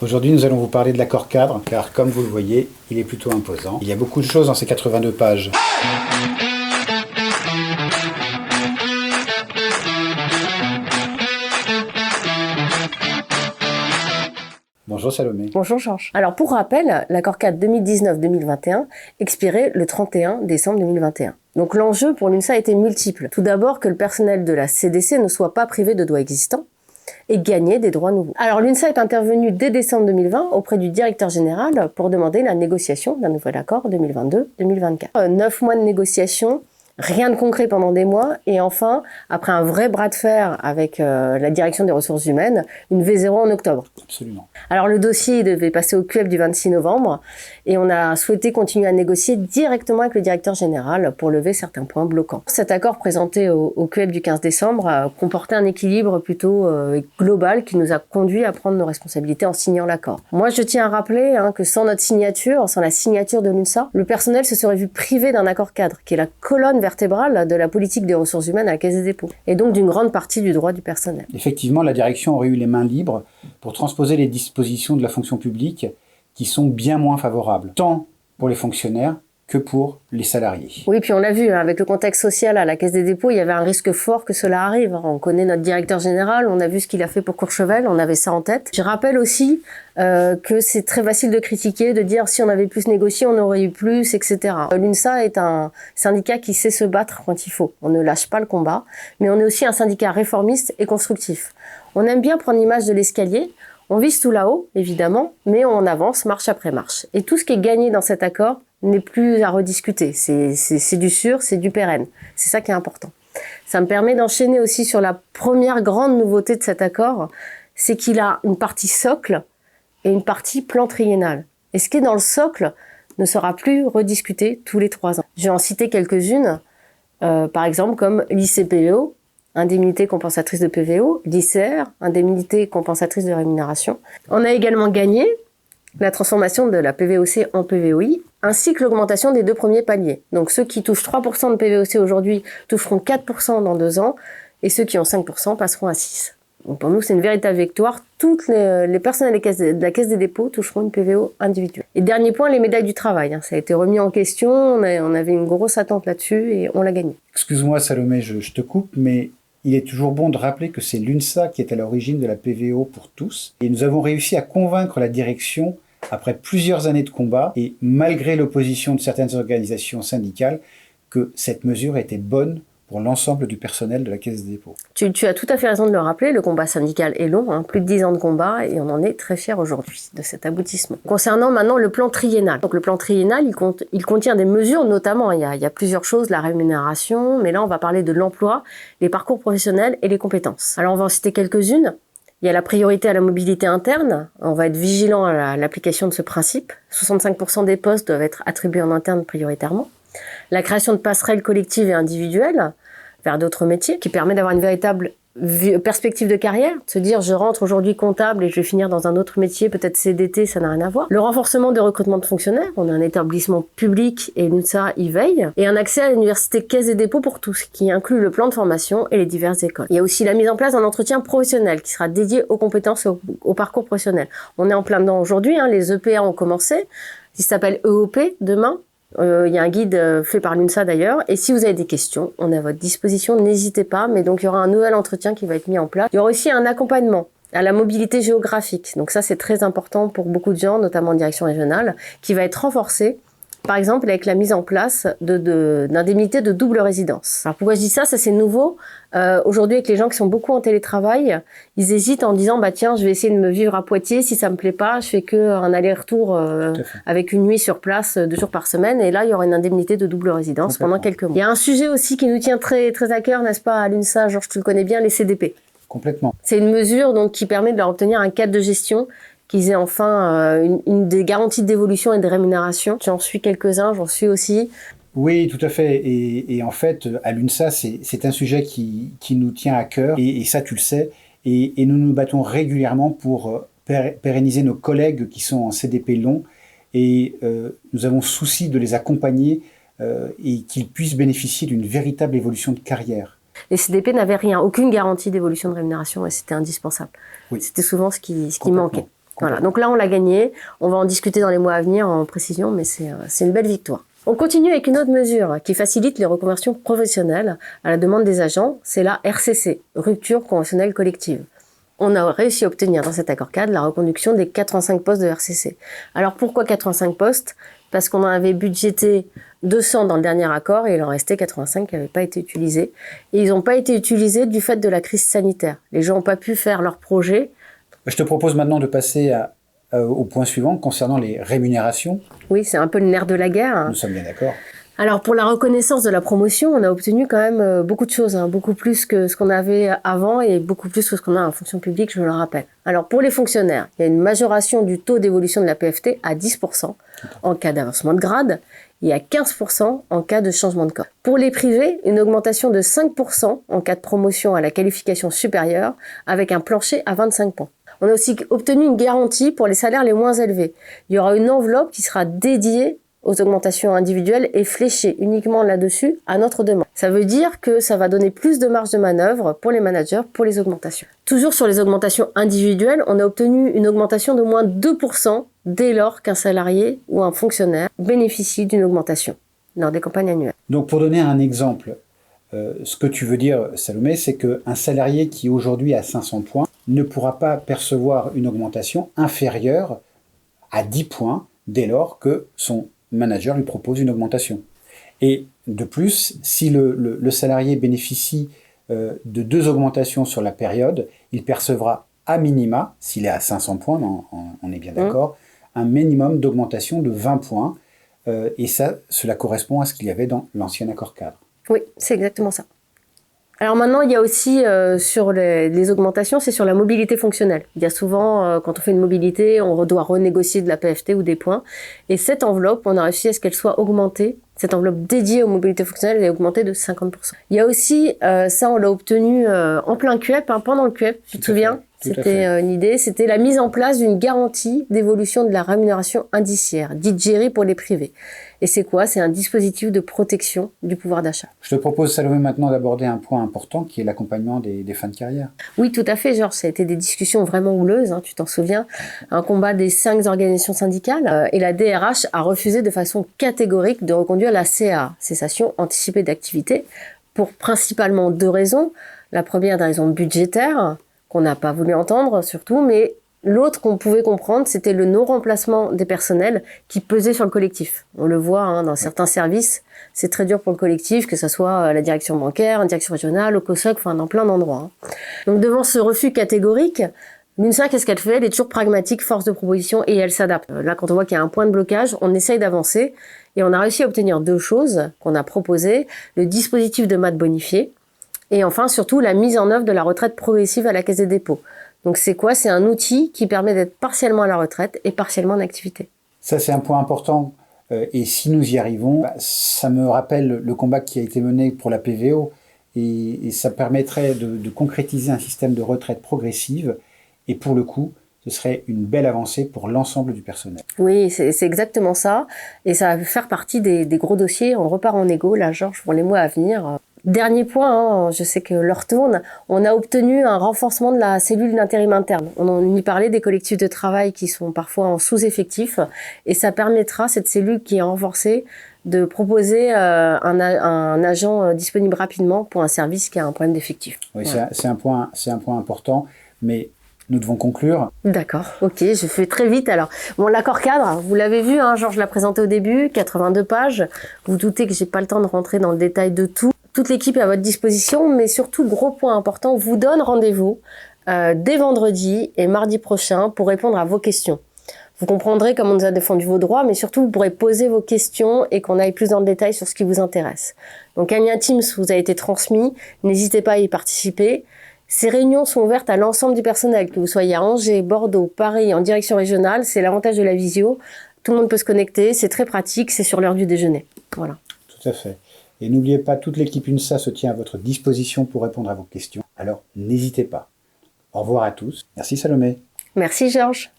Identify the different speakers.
Speaker 1: Aujourd'hui, nous allons vous parler de l'accord cadre, car comme vous le voyez, il est plutôt imposant. Il y a beaucoup de choses dans ces 82 pages. Bonjour Salomé.
Speaker 2: Bonjour Georges. Alors pour rappel, l'accord cadre 2019-2021 expirait le 31 décembre 2021. Donc l'enjeu pour l'UNSA était multiple. Tout d'abord que le personnel de la CDC ne soit pas privé de droits existants et gagner des droits nouveaux. Alors l'UNSA est intervenue dès décembre 2020 auprès du directeur général pour demander la négociation d'un nouvel accord 2022-2024. 9 mois de négociation, rien de concret pendant des mois, et enfin, après un vrai bras de fer avec la direction des ressources humaines, une V0 en octobre.
Speaker 1: Absolument.
Speaker 2: Alors le dossier devait passer au QEP du 26 novembre, et on a souhaité continuer à négocier directement avec le directeur général pour lever certains points bloquants. Cet accord présenté au QEP du 15 décembre comportait un équilibre plutôt global qui nous a conduit à prendre nos responsabilités en signant l'accord. Moi je tiens à rappeler que sans notre signature, sans la signature de l'UNSA, le personnel se serait vu privé d'un accord cadre, qui est la colonne vertébrale de la politique des ressources humaines à la Caisse des dépôts, et donc d'une grande partie du droit du personnel.
Speaker 1: Effectivement, la direction aurait eu les mains libres pour transposer les dispositions de la fonction publique qui sont bien moins favorables, tant pour les fonctionnaires que pour les salariés.
Speaker 2: Oui, puis on l'a vu, avec le contexte social à la Caisse des dépôts, il y avait un risque fort que cela arrive. On connaît notre directeur général, on a vu ce qu'il a fait pour Courchevel, on avait ça en tête. Je rappelle aussi que c'est très facile de critiquer, de dire si on avait plus négocié, on aurait eu plus, etc. L'UNSA est un syndicat qui sait se battre quand il faut. On ne lâche pas le combat, mais on est aussi un syndicat réformiste et constructif. On aime bien prendre l'image de l'escalier. On vise tout là-haut, évidemment, mais on avance marche après marche. Et tout ce qui est gagné dans cet accord n'est plus à rediscuter. C'est du sûr, c'est du pérenne. C'est ça qui est important. Ça me permet d'enchaîner aussi sur la première grande nouveauté de cet accord, c'est qu'il a une partie socle et une partie plan triennal. Et ce qui est dans le socle ne sera plus rediscuté tous les 3 ans. Je vais en citer quelques-unes, par exemple comme l'ICPEO, indemnité compensatrice de PVO, l'ICR, indemnité compensatrice de rémunération. On a également gagné la transformation de la PVOC en PVOI, ainsi que l'augmentation des 2 premiers paliers. Donc ceux qui touchent 3% de PVOC aujourd'hui toucheront 4% dans 2 ans, et ceux qui ont 5% passeront à 6%. Donc pour nous, c'est une véritable victoire. Toutes les personnels de la Caisse des dépôts toucheront une PVO individuelle. Et dernier point, les médailles du travail. Ça a été remis en question, on avait une grosse attente là-dessus, et on l'a gagné.
Speaker 1: Excuse-moi Salomé, je te coupe, mais il est toujours bon de rappeler que c'est l'UNSA qui est à l'origine de la PVO pour tous. Et nous avons réussi à convaincre la direction, après plusieurs années de combat, et malgré l'opposition de certaines organisations syndicales, que cette mesure était bonne pour l'ensemble du personnel de la Caisse des dépôts.
Speaker 2: Tu as tout à fait raison de le rappeler, le combat syndical est long, plus de 10 ans de combat, et on en est très fiers aujourd'hui de cet aboutissement. Concernant maintenant le plan triennal. Donc le plan triennal, il contient des mesures, notamment, il y a plusieurs choses, la rémunération, mais là on va parler de l'emploi, les parcours professionnels et les compétences. Alors on va en citer quelques-unes. Il y a la priorité à la mobilité interne. On va être vigilant à l'application de ce principe. 65% des postes doivent être attribués en interne prioritairement. La création de passerelles collectives et individuelles vers d'autres métiers, qui permet d'avoir une véritable perspective de carrière, de se dire je rentre aujourd'hui comptable et je vais finir dans un autre métier, peut-être CDT, ça n'a rien à voir. Le renforcement des recrutements de fonctionnaires, on est un établissement public et l'UNSA y veille, et un accès à l'université Caisse des dépôts pour tous, qui inclut le plan de formation et les diverses écoles. Il y a aussi la mise en place d'un entretien professionnel qui sera dédié aux compétences et au parcours professionnel. On est en plein dedans aujourd'hui, les EPA ont commencé, il s'appelle EOP demain. Il y a un guide fait par l'UNSA d'ailleurs, et si vous avez des questions, on est à votre disposition, n'hésitez pas, mais donc il y aura un nouvel entretien qui va être mis en place. Il y aura aussi un accompagnement à la mobilité géographique, donc ça c'est très important pour beaucoup de gens, notamment en direction régionale, qui va être renforcé, par exemple avec la mise en place d'indemnités de double résidence. Alors pourquoi je dis ça c'est nouveau. Aujourd'hui avec les gens qui sont beaucoup en télétravail, ils hésitent en disant tiens je vais essayer de me vivre à Poitiers, si ça me plaît pas, je fais un aller-retour avec une nuit sur place 2 jours par semaine, et là il y aura une indemnité de double résidence pendant quelques mois. Il y a un sujet aussi qui nous tient très, très à cœur, n'est-ce pas à l'UNSA, Georges, tu le connais bien, les CDP.
Speaker 1: Complètement.
Speaker 2: C'est une mesure donc qui permet de leur obtenir un cadre de gestion, qu'ils aient enfin une des garanties d'évolution et de rémunération. J'en suis quelques-uns, j'en suis aussi.
Speaker 1: Oui, tout à fait. Et en fait, à l'UNSA, c'est un sujet qui nous tient à cœur, et ça, tu le sais. Et nous nous battons régulièrement pour pérenniser nos collègues qui sont en CDP long, et nous avons souci de les accompagner et qu'ils puissent bénéficier d'une véritable évolution de carrière.
Speaker 2: Les CDP n'avaient rien, aucune garantie d'évolution de rémunération, et c'était indispensable.
Speaker 1: Oui.
Speaker 2: C'était souvent ce qui manquait. Voilà, donc là on l'a gagné, on va en discuter dans les mois à venir en précision, mais c'est une belle victoire. On continue avec une autre mesure qui facilite les reconversions professionnelles à la demande des agents, c'est la RCC, rupture conventionnelle collective. On a réussi à obtenir dans cet accord cadre la reconduction des 85 postes de RCC. Alors pourquoi 85 postes? Parce qu'on en avait budgété 200 dans le dernier accord et il en restait 85 qui n'avaient pas été utilisés. Et ils n'ont pas été utilisés du fait de la crise sanitaire. Les gens n'ont pas pu faire leur projet.
Speaker 1: Je te propose maintenant de passer au point suivant concernant les rémunérations.
Speaker 2: Oui, c'est un peu le nerf de la guerre.
Speaker 1: Nous sommes bien d'accord.
Speaker 2: Alors pour la reconnaissance de la promotion, on a obtenu quand même beaucoup de choses, beaucoup plus que ce qu'on avait avant et beaucoup plus que ce qu'on a en fonction publique, je le rappelle. Alors pour les fonctionnaires, il y a une majoration du taux d'évolution de la PFT à 10% en cas d'avancement de grade et à 15% en cas de changement de corps. Pour les privés, une augmentation de 5% en cas de promotion à la qualification supérieure avec un plancher à 25 points. On a aussi obtenu une garantie pour les salaires les moins élevés. Il y aura une enveloppe qui sera dédiée aux augmentations individuelles et fléchée uniquement là-dessus à notre demande. Ça veut dire que ça va donner plus de marge de manœuvre pour les managers pour les augmentations. Toujours sur les augmentations individuelles, on a obtenu une augmentation de moins 2% dès lors qu'un salarié ou un fonctionnaire bénéficie d'une augmentation lors des campagnes annuelles.
Speaker 1: Donc pour donner un exemple, ce que tu veux dire, Salomé, c'est qu'un salarié qui aujourd'hui a 500 points ne pourra pas percevoir une augmentation inférieure à 10 points dès lors que son manager lui propose une augmentation. Et de plus, si le salarié bénéficie de 2 augmentations sur la période, il percevra à minima, s'il est à 500 points, on est bien d'accord, un minimum d'augmentation de 20 points. Et ça, cela correspond à ce qu'il y avait dans l'ancien accord cadre.
Speaker 2: Oui, c'est exactement ça. Alors maintenant, il y a aussi sur les augmentations, c'est sur la mobilité fonctionnelle. Il y a souvent, quand on fait une mobilité, on doit renégocier de la PFT ou des points. Et cette enveloppe, on a réussi à ce qu'elle soit augmentée. Cette enveloppe dédiée aux mobilités fonctionnelles est augmentée de 50%. Il y a aussi, ça on l'a obtenu en plein QEP, pendant le QEP, tu te souviens ? C'était une idée, c'était la mise en place d'une garantie d'évolution de la rémunération indiciaire, dite GERI pour les privés. Et c'est quoi? C'est un dispositif de protection du pouvoir d'achat.
Speaker 1: Je te propose, Salomé, maintenant d'aborder un point important qui est l'accompagnement des fins de carrière.
Speaker 2: Oui, tout à fait, Georges. Ça a été des discussions vraiment houleuses, tu t'en souviens. Un combat des 5 organisations syndicales et la DRH a refusé de façon catégorique de reconduire la CA, cessation anticipée d'activité, pour principalement 2 raisons. La première, des raisons budgétaires, qu'on n'a pas voulu entendre surtout, mais l'autre qu'on pouvait comprendre, c'était le non-remplacement des personnels qui pesait sur le collectif. On le voit dans certains services, c'est très dur pour le collectif, que ce soit la direction bancaire, la direction régionale, au COSOC, dans plein d'endroits. Donc devant ce refus catégorique, l'UNSA, qu'est-ce qu'elle fait? Elle est toujours pragmatique, force de proposition, et elle s'adapte. Là, quand on voit qu'il y a un point de blocage, on essaye d'avancer, et on a réussi à obtenir 2 choses qu'on a proposées, le dispositif de maths bonifié, et enfin, surtout, la mise en œuvre de la retraite progressive à la Caisse des dépôts. Donc c'est quoi? C'est un outil qui permet d'être partiellement à la retraite et partiellement en activité.
Speaker 1: Ça, c'est un point important. Et si nous y arrivons, ça me rappelle le combat qui a été mené pour la PVO. Et ça permettrait de concrétiser un système de retraite progressive. Et pour le coup, ce serait une belle avancée pour l'ensemble du personnel.
Speaker 2: Oui, c'est exactement ça. Et ça va faire partie des gros dossiers. On repart en égo, là, Georges, pour les mois à venir. Dernier point, je sais que l'heure tourne, on a obtenu un renforcement de la cellule d'intérim interne. On en y parlait des collectifs de travail qui sont parfois en sous-effectif et ça permettra, cette cellule qui est renforcée, de proposer un agent disponible rapidement pour un service qui a un problème d'effectif.
Speaker 1: Oui, voilà. C'est un point important, mais nous devons conclure.
Speaker 2: D'accord, ok, je fais très vite alors. Bon, l'accord cadre, vous l'avez vu, Georges l'a présenté au début, 82 pages. Vous doutez que j'ai pas le temps de rentrer dans le détail de tout. Toute l'équipe est à votre disposition, mais surtout, gros point important, vous donne rendez-vous dès vendredi et mardi prochain pour répondre à vos questions. Vous comprendrez comment on nous a défendu vos droits, mais surtout, vous pourrez poser vos questions et qu'on aille plus dans le détail sur ce qui vous intéresse. Donc, un lien Teams vous a été transmis, n'hésitez pas à y participer. Ces réunions sont ouvertes à l'ensemble du personnel, que vous soyez à Angers, Bordeaux, Paris, en direction régionale, c'est l'avantage de la visio. Tout le monde peut se connecter, c'est très pratique, c'est sur l'heure du déjeuner. Voilà.
Speaker 1: Tout à fait. Et n'oubliez pas, toute l'équipe UNSA se tient à votre disposition pour répondre à vos questions. Alors, n'hésitez pas. Au revoir à tous. Merci Salomé.
Speaker 2: Merci Georges.